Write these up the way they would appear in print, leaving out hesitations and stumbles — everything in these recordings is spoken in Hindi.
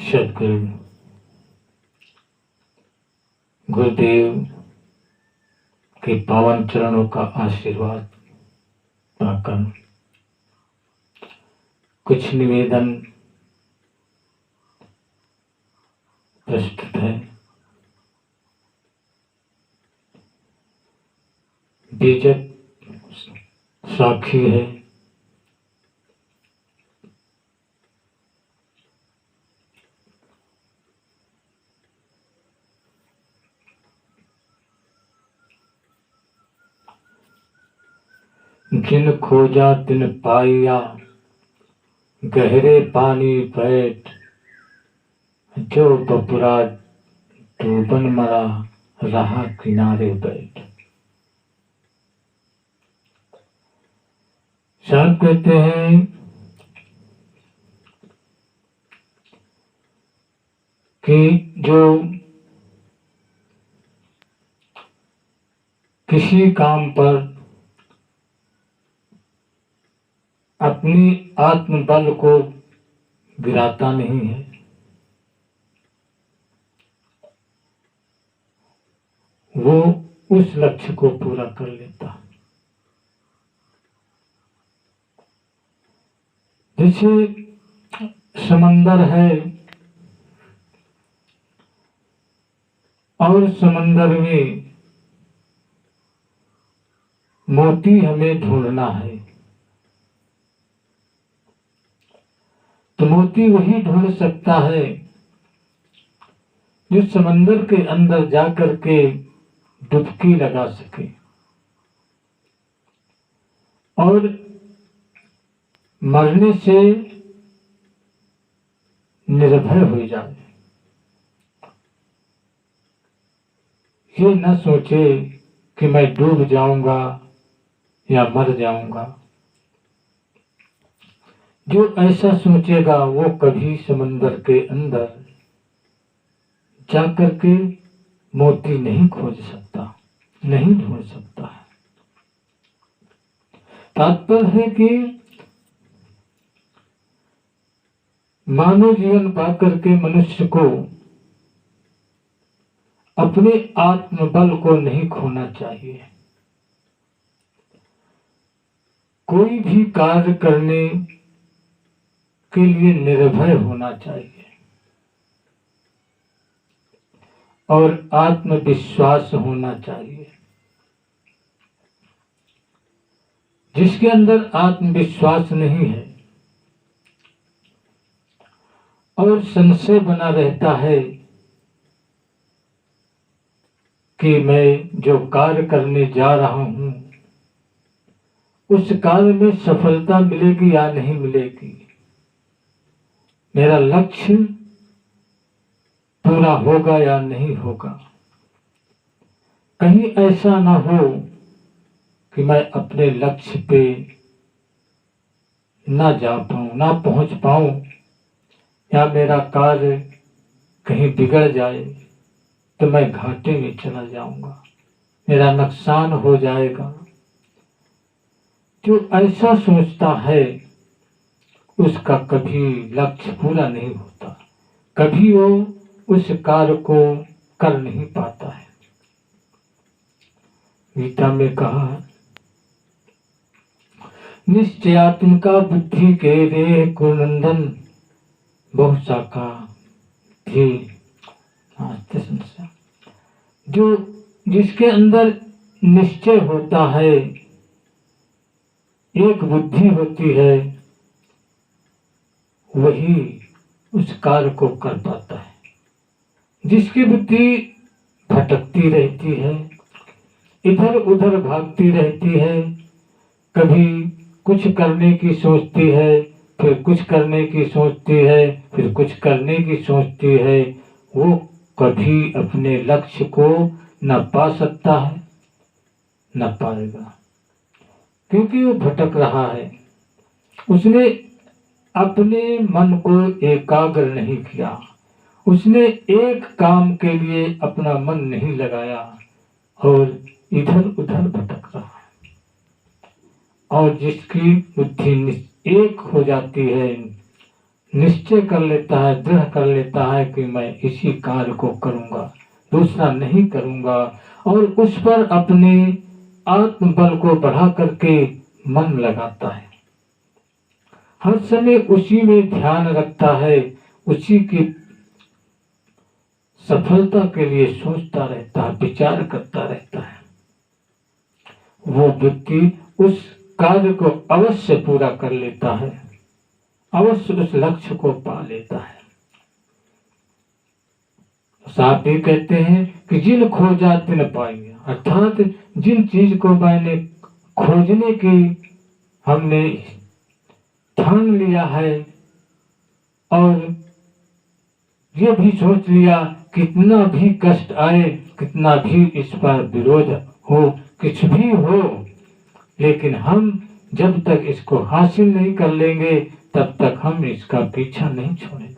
सदगुरु गुरुदेव के पावन चरणों का आशीर्वाद पाकर कुछ निवेदन प्रस्तुत है। बीजक साक्षी है, जिन खोजा तिन पाया, गहरे पानी बैठ, जो बपुरा डूबन मरा, रहा किनारे बैठ। साहब कहते हैं कि जो किसी काम पर अपनी आत्मबल को गिराता नहीं है, वो उस लक्ष्य को पूरा कर लेता। जैसे समंदर है और समंदर में मोती हमें ढूंढना है, तो मोती वही ढूंढ सकता है जो समंदर के अंदर जाकर के डुबकी लगा सके और मरने से निर्भय हो जाए। ये न सोचे कि मैं डूब जाऊंगा या मर जाऊंगा। जो ऐसा सोचेगा वो कभी समंदर के अंदर जाकर के मोती नहीं खोज सकता, नहीं ढूंढ सकता है। तात्पर्य है कि मानव जीवन पाकर के मनुष्य को अपने आत्मबल को नहीं खोना चाहिए। कोई भी कार्य करने के लिए निर्भय होना चाहिए और आत्मविश्वास होना चाहिए। जिसके अंदर आत्मविश्वास नहीं है और संशय बना रहता है कि मैं जो कार्य करने जा रहा हूं उस कार्य में सफलता मिलेगी या नहीं मिलेगी, मेरा लक्ष्य पूरा होगा या नहीं होगा, कहीं ऐसा ना हो कि मैं अपने लक्ष्य पे ना जा पाऊं, ना पहुंच पाऊं, या मेरा कार्य कहीं बिगड़ जाए तो मैं घाटे में चला जाऊंगा, मेरा नुकसान हो जाएगा। जो ऐसा सोचता है उसका कभी लक्ष्य पूरा नहीं होता, कभी वो उस कार्य को कर नहीं पाता है। गीता में कहा, निश्चयात्मिका बुद्धि के रे कुनंदन बहुशाखा थी। जो जिसके अंदर निश्चय होता है, एक बुद्धि होती है, वही उस कार्य को कर पाता है। जिसकी बुद्धि भटकती रहती है, इधर उधर भागती रहती है, कभी कुछ करने की सोचती है, फिर कुछ करने की सोचती है, फिर कुछ करने की सोचती है, वो कभी अपने लक्ष्य को न पा सकता है न पाएगा, क्योंकि वो भटक रहा है। उसने अपने मन को एकाग्र नहीं किया, उसने एक काम के लिए अपना मन नहीं लगाया और इधर उधर भटक रहा है। और जिसकी बुद्धि एक हो जाती है, निश्चय कर लेता है, दृढ़ कर लेता है कि मैं इसी कार्य को करूंगा, दूसरा नहीं करूंगा, और उस पर अपने आत्मबल को बढ़ा करके मन लगाता है, हर समय उसी में ध्यान रखता है, उसी की सफलता के लिए सोचता रहता है, विचार करता रहता है, वो व्यक्ति उस कार्य को अवश्य पूरा कर लेता है, अवश्य उस लक्ष्य को पा लेता है। साहब भी कहते हैं कि जिन खोजा तिन पाएंगे, अर्थात जिन चीज को मैंने खोजने की हमने ठान लिया है और ये भी सोच लिया कितना भी कष्ट आए, कितना भी इस पर विरोध हो, कुछ भी हो, लेकिन हम जब तक इसको हासिल नहीं कर लेंगे तब तक हम इसका पीछा नहीं छोड़ेंगे।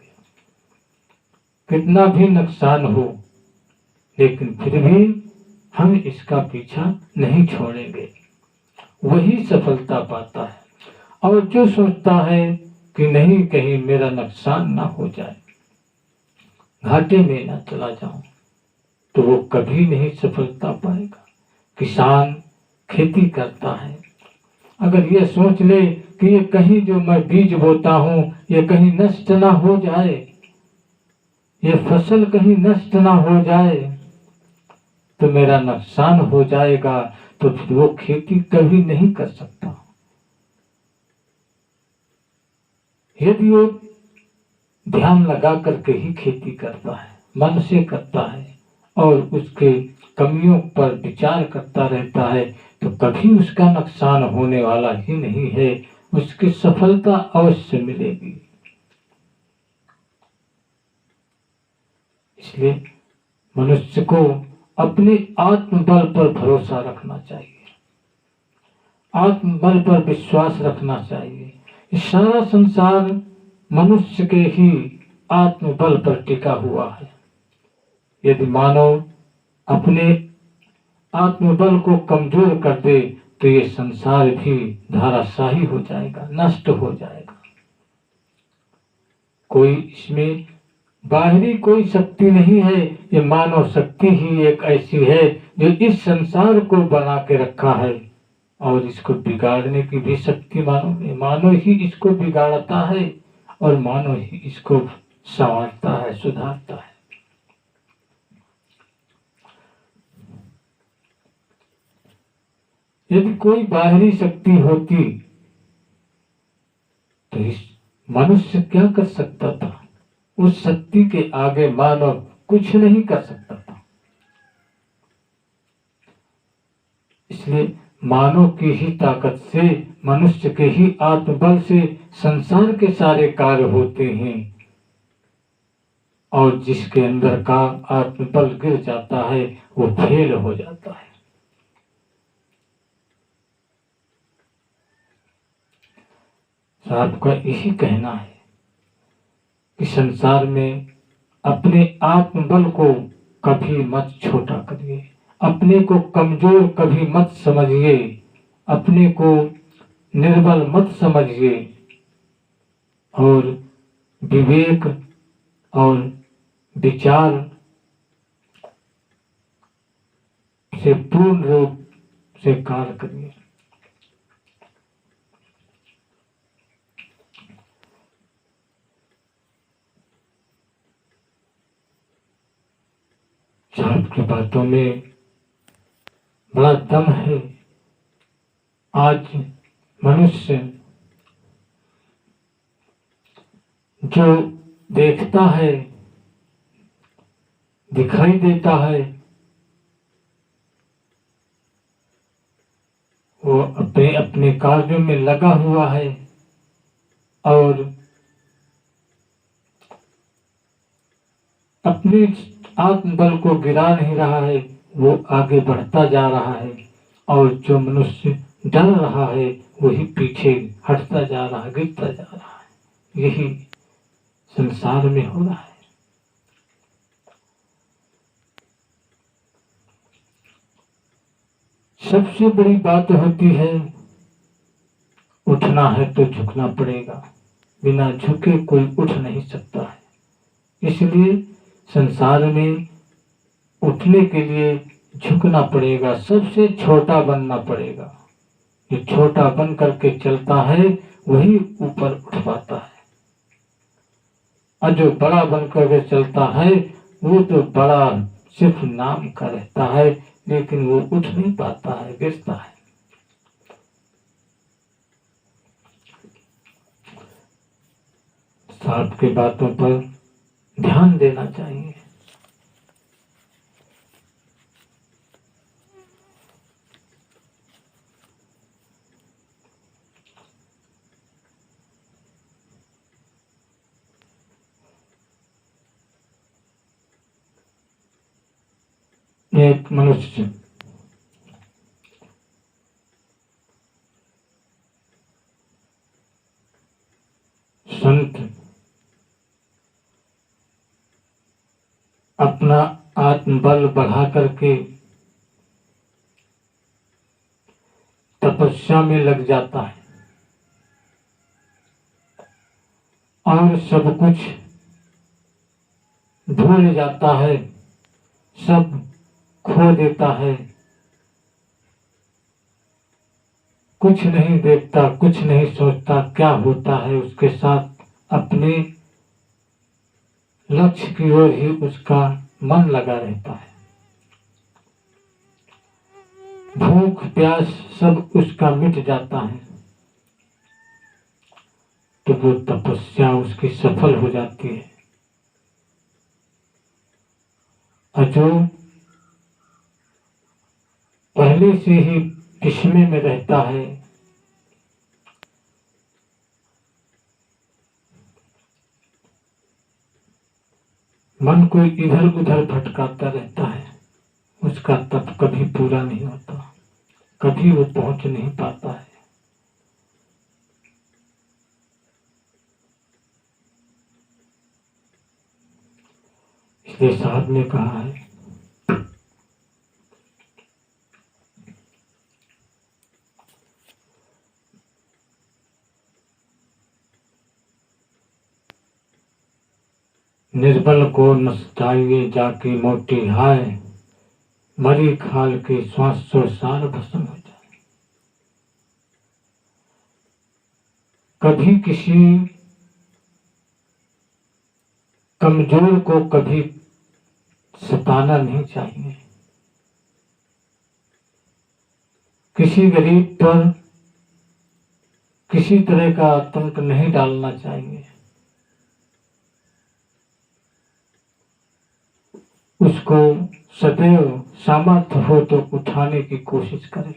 कितना भी नुकसान हो लेकिन फिर भी हम इसका पीछा नहीं छोड़ेंगे। वही सफलता पाता है। और जो सोचता है कि नहीं कहीं मेरा नुकसान ना हो जाए, घाटे में ना चला जाऊं, तो वो कभी नहीं सफलता पाएगा। किसान खेती करता है, अगर ये सोच ले कि ये कहीं जो मैं बीज बोता हूं ये कहीं नष्ट ना हो जाए, ये फसल कहीं नष्ट ना हो जाए तो मेरा नुकसान हो जाएगा, तो फिर वो खेती कभी नहीं कर सकता। यदि वो ध्यान लगा करके ही खेती करता है, मन से करता है और उसके कमियों पर विचार करता रहता है, तो कभी उसका नुकसान होने वाला ही नहीं है, उसकी सफलता अवश्य मिलेगी। इसलिए मनुष्य को अपने आत्मबल पर भरोसा रखना चाहिए, आत्मबल पर विश्वास रखना चाहिए। सारा संसार मनुष्य के ही आत्मबल पर टिका हुआ है। यदि मानव अपने आत्मबल को कमजोर कर दे तो ये संसार भी धाराशाही हो जाएगा, नष्ट हो जाएगा। कोई इसमें बाहरी कोई शक्ति नहीं है, ये मानव शक्ति ही एक ऐसी है जो इस संसार को बना के रखा है, और इसको बिगाड़ने की भी शक्ति मानव में। मानव ही इसको बिगाड़ता है और मानव ही इसको संवारता है, सुधारता है। यदि कोई बाहरी शक्ति होती तो इस मनुष्य क्या कर सकता था? उस शक्ति के आगे मानव कुछ नहीं कर सकता था। इसलिए मानव की ही ताकत से, मनुष्य के ही आत्मबल से संसार के सारे कार्य होते हैं, और जिसके अंदर का आत्मबल गिर जाता है वो फेल हो जाता है। साहब का यही कहना है कि संसार में अपने आत्मबल को कभी मत छोटा करिए, अपने को कमजोर कभी मत समझिए, अपने को निर्बल मत समझिए, और विवेक और विचार से पूर्ण रूप से कार्य करिए। साहब की बातों में बड़ा दम है। आज मनुष्य जो देखता है, दिखाई देता है, वो अपने अपने कार्यों में लगा हुआ है और अपने आत्मबल को गिरा नहीं रहा है, वो आगे बढ़ता जा रहा है, और जो मनुष्य डर रहा है वही पीछे हटता जा रहा है, गिरता जा रहा है। यही संसार में हो रहा है। सबसे बड़ी बात होती है उठना है तो झुकना पड़ेगा, बिना झुके कोई उठ नहीं सकता है। इसलिए संसार में उठने के लिए झुकना पड़ेगा, सबसे छोटा बनना पड़ेगा। जो छोटा बन करके चलता है वही ऊपर उठ पाता है, और जो बड़ा बन करके चलता है वो तो बड़ा सिर्फ नाम का रहता है, लेकिन वो उठ नहीं पाता है, गिरता है। सांप की बातों पर ध्यान देना चाहिए। एक मनुष्य संत अपना आत्मबल बढ़ा करके तपस्या में लग जाता है और सब कुछ भूल जाता है, सब खो देता है, कुछ नहीं देखता, कुछ नहीं सोचता क्या होता है उसके साथ, अपने लक्ष्य की ओर ही उसका मन लगा रहता है। भूख प्यास सब उसका मिट जाता है, तो वो तपस्या उसकी सफल हो जाती है। और जो पहले से ही विस्मय में रहता है, मन को इधर उधर भटकाता रहता है, उसका तप कभी पूरा नहीं होता, कभी वो पहुंच नहीं पाता है। इसलिए साहब ने कहा है, निर्बल को नस्ताइए जाके मोटी हाय, मरी खाल के श्वास सो सार भस्म हो जाए। कभी किसी कमजोर को कभी सताना नहीं चाहिए, किसी गरीब पर किसी तरह का आतंक नहीं डालना चाहिए। उसको सदैव सामर्थ्य हो तो उठाने की कोशिश करें,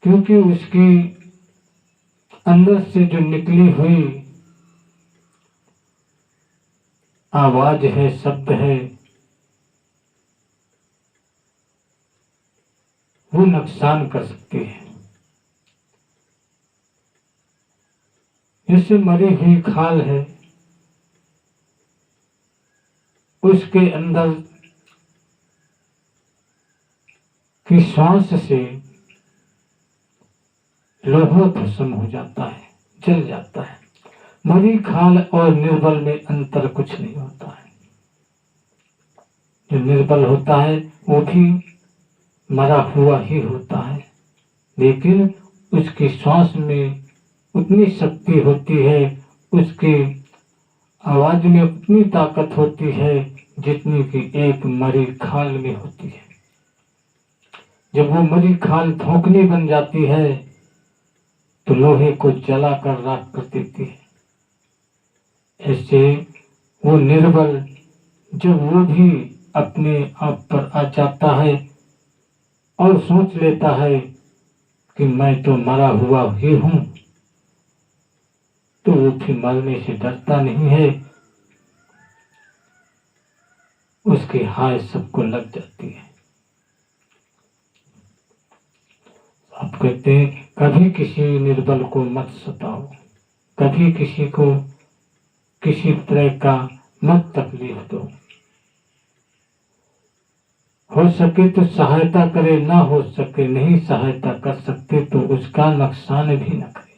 क्योंकि उसकी अंदर से जो निकली हुई आवाज है, शब्द है, वो नुकसान कर सकती है। जैसे मरी हुई खाल है, उसके अंदर की श्वास से लोहा भस्म हो जाता है, जल जाता है। मरी खाल और निर्बल में अंतर कुछ नहीं होता है। जो निर्बल होता है वो भी मरा हुआ ही होता है, लेकिन उसकी श्वास में उतनी शक्ति होती है, उसकी आवाज में उतनी ताकत होती है जितनी कि एक मरी खाल में होती है। जब वो मरी खाल धोखनी बन जाती है तो लोहे को जलाकर राख कर देती है। ऐसे वो निर्बल जब वो भी अपने आप पर आ जाता है और सोच लेता है कि मैं तो मरा हुआ ही हूं, तो वो फिर मरने से डरता नहीं है, उसकी हाय सबको लग जाती है। आप कहते हैं कभी किसी निर्बल को मत सताओ, कभी किसी को किसी तरह का मत तकलीफ दो। हो सके तो सहायता करे, ना हो सके नहीं सहायता कर सकते तो उसका नुकसान भी न करे।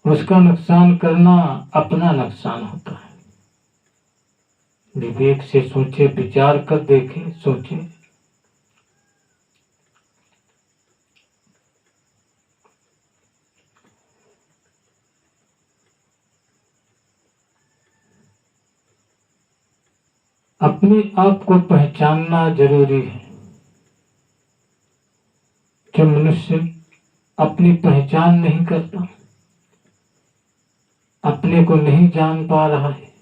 उसका नुकसान करना अपना नुकसान होता है। विवेक से सोचे, विचार कर देखे, सोचे। अपने आप को पहचानना जरूरी है। जो मनुष्य अपनी पहचान नहीं करता, अपने को नहीं जान पा रहा है,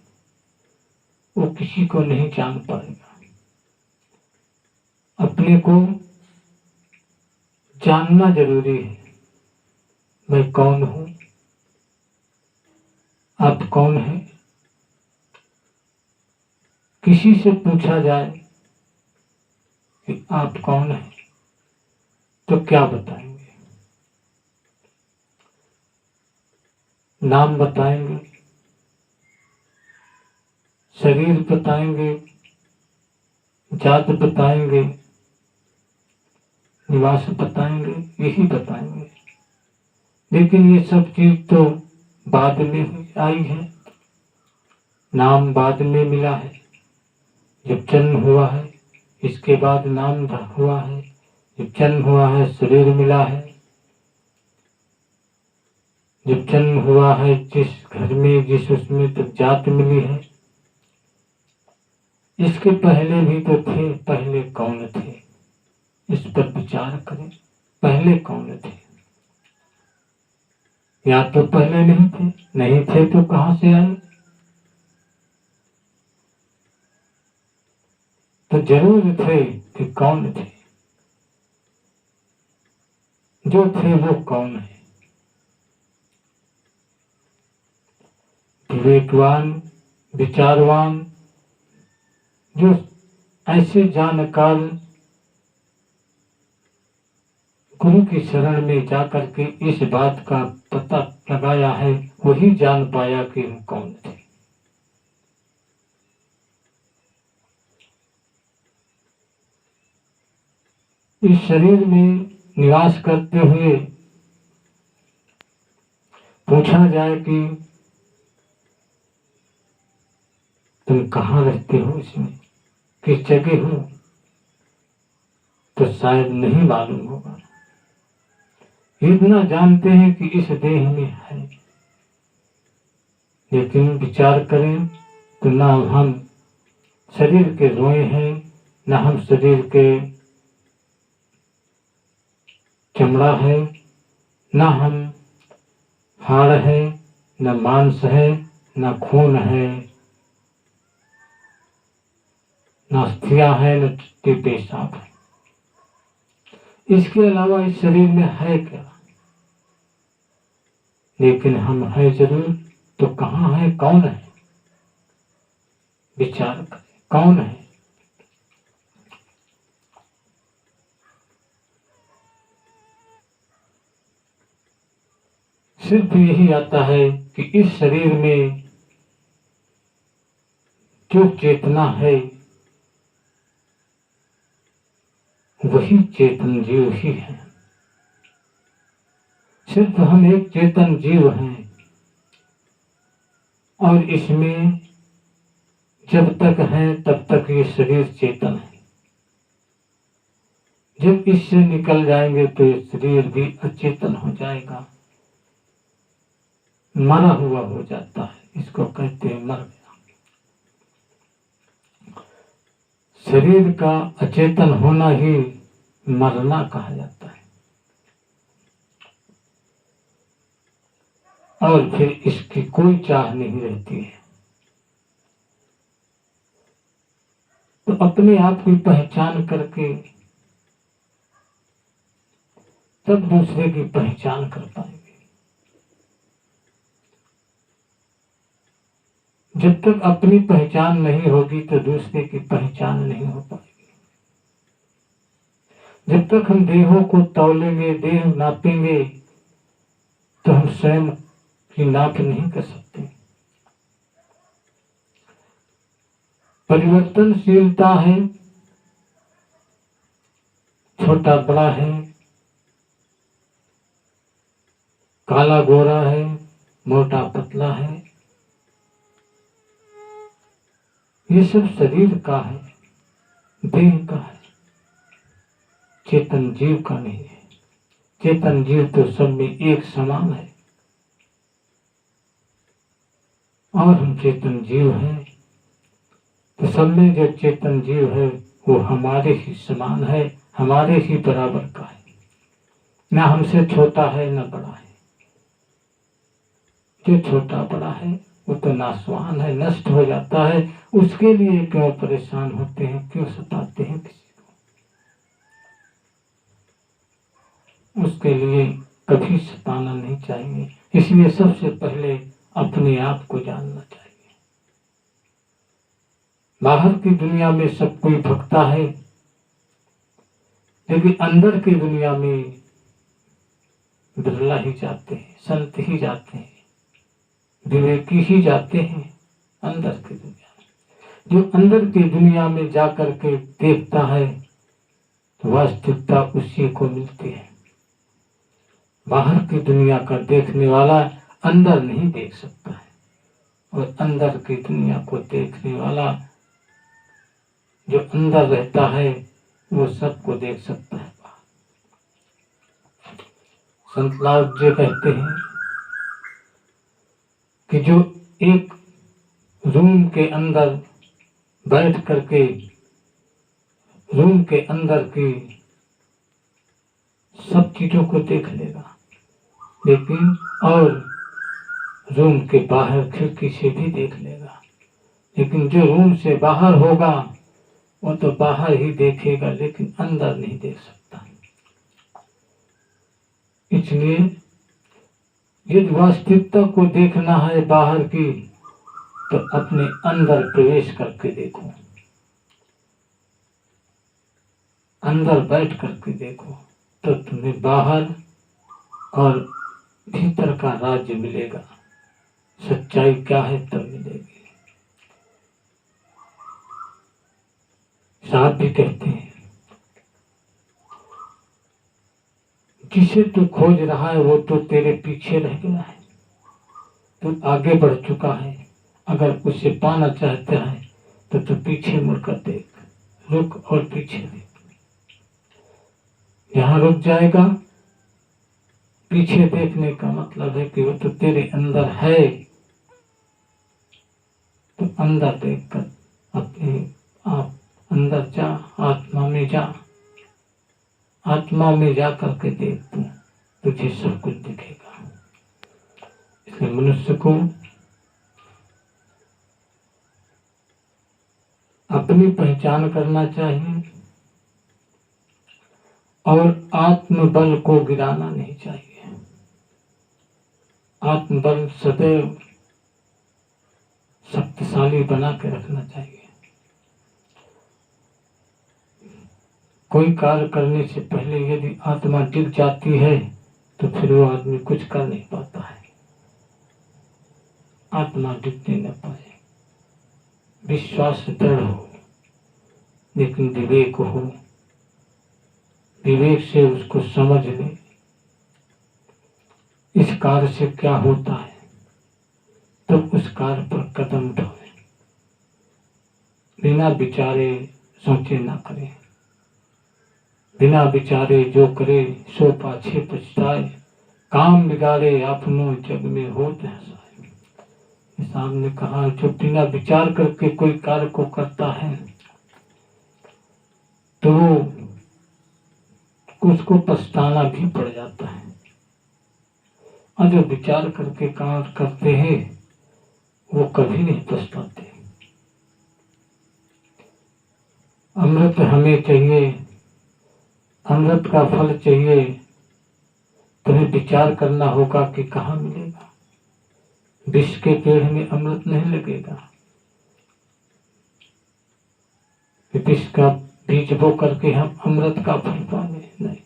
वो किसी को नहीं जान पाएगा। अपने को जानना जरूरी है। मैं कौन हूं, आप कौन हैं? किसी से पूछा जाए कि आप कौन हैं, तो क्या बताएंगे? नाम बताएंगे, शरीर बताएंगे, जात बताएंगे, निवास बताएंगे, यही बताएंगे। लेकिन ये सब चीज तो बाद में आई है, नाम बाद में मिला है। जब जन्म हुआ है इसके बाद नाम हुआ है, जब जन्म हुआ है शरीर मिला है, जब जन्म हुआ है जिस घर में जिस उसमें तो जात मिली है। इसके पहले भी तो थे, पहले कौन थे? इस पर विचार करें, पहले कौन थे? या तो पहले नहीं थे, नहीं थे तो कहां से आए? तो जरूर थे कि कौन थे? जो थे वो कौन है? विवेकवान, विचारवान, जो ऐसे जानकार गुरु की शरण में जाकर के इस बात का पता लगाया है, वही जान पाया कि हम कौन थे। इस शरीर में निवास करते हुए पूछा जाए कि तुम कहाँ रहते हो, इसमें किस जगह हो, तो शायद नहीं मालूम होगा। इतना जानते हैं कि इस देह में है, लेकिन विचार करें तो ना हम शरीर के रोए हैं, ना हम शरीर के चमड़ा है, ना हम हाड़ है, न मांस है, न खून है, न अस्थियां है, न पेशाब है। इसके अलावा इस शरीर में है क्या? लेकिन हम है जरूर, तो कहाँ है, कौन है? विचार करें, कौन है? सिर्फ यही आता है कि इस शरीर में जो चेतना है वही चेतन जीव ही है। सिर्फ हम एक चेतन जीव हैं, और इसमें जब तक है तब तक ये शरीर चेतन है। जब इससे निकल जाएंगे तो ये शरीर भी अचेतन हो जाएगा, मरा हुआ हो जाता है। इसको कहते हैं मर गया। शरीर का अचेतन होना ही मरना कहा जाता है। और फिर इसकी कोई चाह नहीं रहती है। तो अपने आप की पहचान करके तब दूसरे की पहचान कर पाएंगे। जब तक अपनी पहचान नहीं होगी तो दूसरे की पहचान नहीं हो पाएगी। जब तक हम देहों को तौलेंगे, देह नापेंगे, तो हम स्वयं की नाप नहीं कर सकते। परिवर्तनशीलता है, छोटा बड़ा है, काला गोरा है, मोटा पतला है, ये सब शरीर का है, देह का है, चेतन जीव का नहीं है। चेतन जीव तो सब में एक समान है और हम चेतन जीव हैं, तो सब में जो चेतन जीव है वो हमारे ही समान है, हमारे ही बराबर का है, ना हमसे छोटा है ना बड़ा है। जो छोटा बड़ा है वो तो नाशवान है, नष्ट हो जाता है, उसके लिए क्यों परेशान होते हैं, क्यों सताते हैं किसी को? उसके लिए कभी सताना नहीं चाहिए। इसलिए सबसे पहले अपने आप को जानना चाहिए। बाहर की दुनिया में सब कोई भगता है, लेकिन अंदर की दुनिया में बिरला ही जाते हैं, संत ही जाते हैं, विवेकी ही जाते हैं अंदर की दुनिया में। जो अंदर की दुनिया में जाकर के देखता है तो वास्तविकता उसी को मिलती है। बाहर की दुनिया का देखने वाला अंदर नहीं देख सकता है, और अंदर की दुनिया को देखने वाला जो अंदर रहता है वो सबको देख सकता है। संत लाल जी कहते हैं कि जो एक रूम के अंदर बैठ करके रूम के अंदर की सब चीजों को देख लेगा, लेकिन और रूम के बाहर खिड़की से भी देख लेगा, लेकिन जो रूम से बाहर होगा वो तो बाहर ही देखेगा, लेकिन अंदर नहीं देख सकता। इसलिए यदि वास्तविकता को देखना है बाहर की, तो अपने अंदर प्रवेश करके देखो, अंदर बैठ करके देखो, तो तुम्हें बाहर और भीतर का राज्य मिलेगा। सच्चाई क्या है तब मिलेगी। साहब भी कहते हैं जिसे तू खोज रहा है वो तो तेरे पीछे रह गया है, तू आगे बढ़ चुका है। अगर उसे पाना चाहता है तो तू पीछे मुड़कर देख, रुक और पीछे देख। यहाँ रुक जाएगा, पीछे देखने का मतलब है कि वो तो तेरे अंदर है, तो अंदर देखकर अपने आप अंदर जा, आत्मा में जा, आत्मा में जा करके देख, तू तुझे सब कुछ दिखेगा। इसलिए मनुष्य को अपनी पहचान करना चाहिए और आत्मबल को गिराना नहीं चाहिए। आत्मबल सदैव शक्तिशाली बना के रखना चाहिए। कोई कार्य करने से पहले यदि आत्मा टिक जाती है तो फिर वो आदमी कुछ कर नहीं पाता है। आत्मा टिकने न पाए, विश्वास दृढ़ हो, लेकिन विवेक हो, विवेक से उसको समझ ले इस कार्य से क्या होता है, तब उस कार्य पर कदम उठाए, बिना विचारे सोचे ना करें। बिना विचारे जो करे सो पाछे पछताए, काम बिगाड़े अपनों जग में होत हंसाए। सामने कहा जो बिना विचार करके कोई कार्य को करता है तो उसको पछताना भी पड़ जाता है, और जो विचार करके कार्य करते हैं वो कभी नहीं पछताते। अमृत हमें चाहिए, अमृत का फल चाहिए, तुम्हें विचार करना होगा कि कहाँ मिलेगा। विष के पेड़ में अमृत नहीं लगेगा, विष का बीज बो करके हम अमृत का फल पाएंगे नहीं।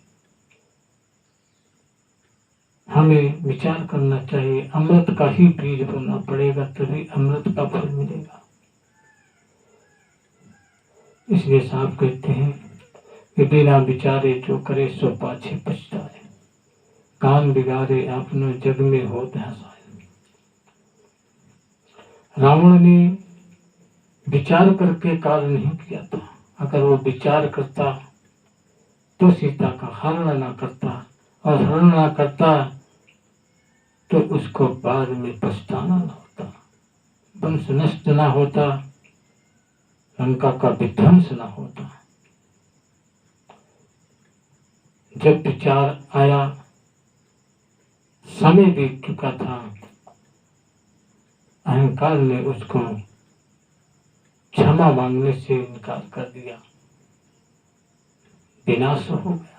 हमें विचार करना चाहिए, अमृत का ही बीज बोना पड़ेगा, तभी अमृत का फल मिलेगा। इसलिए साहब कहते हैं कि बिना विचारे जो करे सो पाछे पछताए, काम बिगाड़े अपनो जग में होत हंसाए। रावण ने विचार करके कार्य नहीं किया था। अगर वो विचार करता तो सीता का हरण ना करता, और हरण ना करता तो उसको बाद में पछताना ना होता, वंश नष्ट ना होता, लंका का विध्वंस ना होता। जब विचार आया, समय बीत चुका था, अहंकार ने उसको क्षमा मांगने से इनकार कर दिया, विनाश हो गया।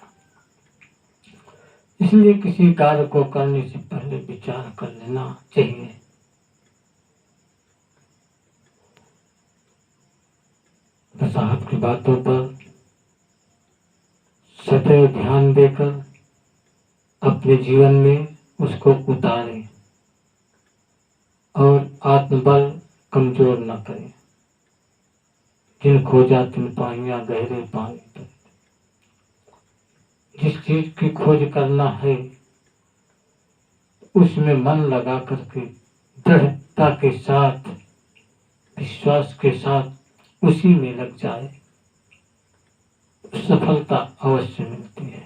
इसलिए किसी कार्य को करने से पहले विचार कर लेना चाहिए। तो साहब की बातों पर सदैव ध्यान देकर अपने जीवन में उसको उतारें और आत्मबल कमजोर न करें। जिन खोजा तिन पाइया गहरे पानी पर। जिस चीज की खोज करना है उसमें मन लगा करके दृढ़ता के साथ, विश्वास के साथ उसी में लग जाए, सफलता अवश्य मिलती है।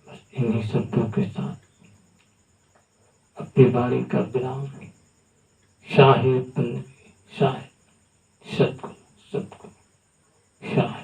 बस इन्हीं शब्दों के साथ अपनी वाणी का विराम। शाहे बंदगी, शाहे सतगुरु, सतगुरु, शाहे।